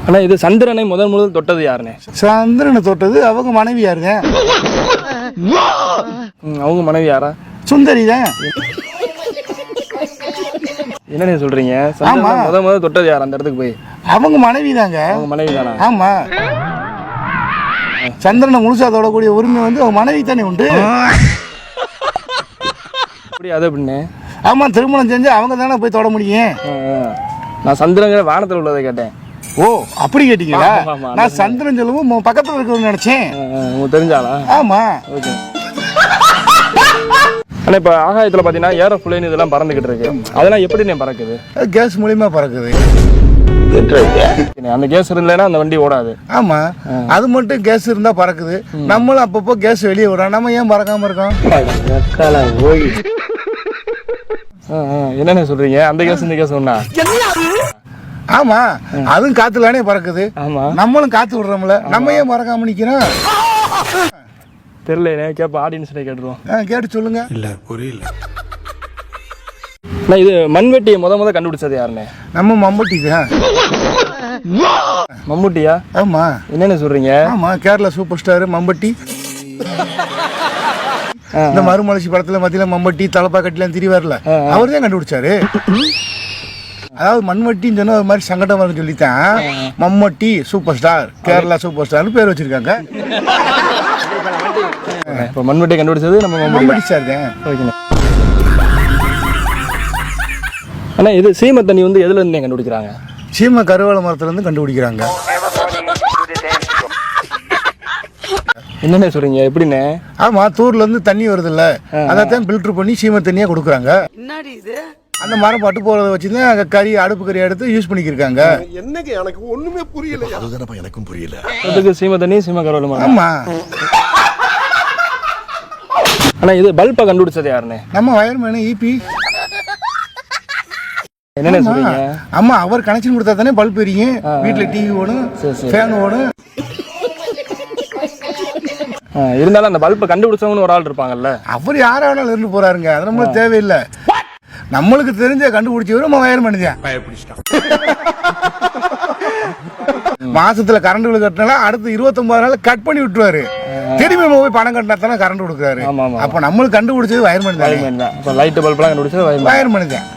ஆனா இது சந்திரனை முதல் தொட்டது யாருண்ணே? சந்திரனை தொட்டது அவங்க மனைவி யாருங்க? அவங்க மனைவி யாரா? சுந்தரி தான். என்னண்ணே சொல்றீங்க? சந்திரனை முதல் தொட்டது யார் அந்த இடத்துக்கு போய்? அவங்க மனைவி தாங்க. அவங்க மனைவி தானா? ஆமா. சந்திரனை முழுசா தொடக்கூடிய உரிமை வந்து அவங்க மனைவி தானே உண்டு. அப்படி அது எப்படின்னு? ஆமா, திருமணம் செஞ்சு அவங்க தானே போய் தொட முடியும். நான் சந்திரங்கிற வானத்தில் உள்ளதை கேட்டேன். ஓ, அப்படி கேட்டீங்களா? நான் சந்திரன் சொல்லவும் பக்கத்துல இருக்கிறது நினைச்சேன். உங்களுக்கு தெரிஞ்சாலா? ஆமா. ஓகே. ஆனால் இப்போ ஆகாயத்தில் பார்த்தீங்கன்னா ஏரோப்ளேன் இதெல்லாம் பறந்துக்கிட்டு இருக்கு. அதெல்லாம் எப்படிண்ணே பறக்குது? கேஸ் மூலியமா பறக்குது. அந்த கேஸ் இல்லைன்னா அந்த வண்டி ஓடாது. ஆமா, அது மட்டும் கேஸ் இருந்தா பறக்குது. நம்மளும் அப்பப்போ கேஸ் வெளியே விடுறோம். நம்ம ஏன் பறக்காம இருக்கோம்? என்னென்ன சொல்றீங்க? அந்த கேஸ் இந்த கேஸ் ஒண்ணா? ஆமா, அதுவும் காத்துலானே பறக்குது. ஆமா, நம்மளும் காத்து விடுறோம்ல. நம்ம ஏன் மறக்காம நிக்கிறோம்? தெரியல. கேப்ப ஆடியன்ஸ்ட கேட்டுருவோம். கேட்டு சொல்லுங்க. இல்ல புரியல. இது மண்வெட்டியை முத கண்டுபிடிச்சது யாருண்ணே? நம்ம மம்பட்டி தான். மம்முட்டியா? ஆமா. என்னென்ன சொல்றீங்க? ஆமா, கேரளா சூப்பர் ஸ்டார் மம்பட்டி. இந்த மறுமலர்ச்சி படத்துல மத்தியில மம்பட்டி தலப்பா கட்டிலாம் திரிவார்ல, அவர் தான் கண்டுபிடிச்சாரு. அதாவது மண்வட்டின்னு சொன்னா ஒரு மாதிரி சங்கடம் வரும்னு சொல்லித்தான் மம்மட்டி சூப்பர் ஸ்டார், கேரளா சூப்பர் ஸ்டார்னு பேர் வச்சிருக்காங்க. இப்போ மண்வெட்டியை கண்டுபிடிச்சது நம்ம மம்பட்டி சார் தான். ஓகேண்ணே. ஆனால் இது சீமை தண்ணி வந்து எதுல இருந்து கண்டுபிடிக்கிறாங்க? சீமை கருவேல மரத்துல இருந்து கண்டுபிடிக்கிறாங்க. என்னென்ன சொல்றீங்க? எப்படின்னு? ஆமா, தூர்ல இருந்து தண்ணி வருது இல்ல, அதான் ஃபில்டர் பண்ணி சீமை தண்ணியா கொடுக்குறாங்க. அந்த மரம் பட்டு போறதை வச்சுதான் கறி, அடுப்பு கறி எடுத்து யூஸ் பண்ணிக்கிருக்காங்க. என்னங்க எனக்கு ஒண்ணுமே புரியல. அதுதானப்பா எனக்கும் புரியல. அதுக்கு சீமை தண்ணி, சீமை கருவேல மரம். ஆமா. ஆனா இது பல்பை கண்டுபிடிச்சது யாருண்ணே? நம்ம வயர்மேன் ஈபி. என்னென்ன சொல்றீங்க? ஆமா, அவர் கனெக்ஷன் கொடுத்தா தானே பல்ப் எரியும். வீட்டுல டிவி ஓடும், ஃபேன் ஓடும். இருந்தாலும் அந்த பல்பை கண்டுபிடிச்சவங்கன்னு ஒரு ஆள் இருப்பாங்கல்ல, அவர் யாரா வேணாலும் இருந்து போறாருங்க. அது நம்மளுக்கு தேவையில்லை. நம்மளுக்கு தெரிஞ்ச கண்டுபிடிச்சவரு நம்ம வயர்மேன் தான். மாசத்துல கரண்ட் பில் கட்டினா அடுத்து 29 நாள் கட் பண்ணி விட்டுருவாரு. திரும்பி போய் பணம் கட்டினா தானே கரண்ட் கொடுக்குறாரு. அப்ப நம்மளுக்கு கண்டுபிடிச்சது வயர்மேன் தான். லைட் பல்பெல்லாம் கண்டுபிடிச்சது வயர்மேன் தான்.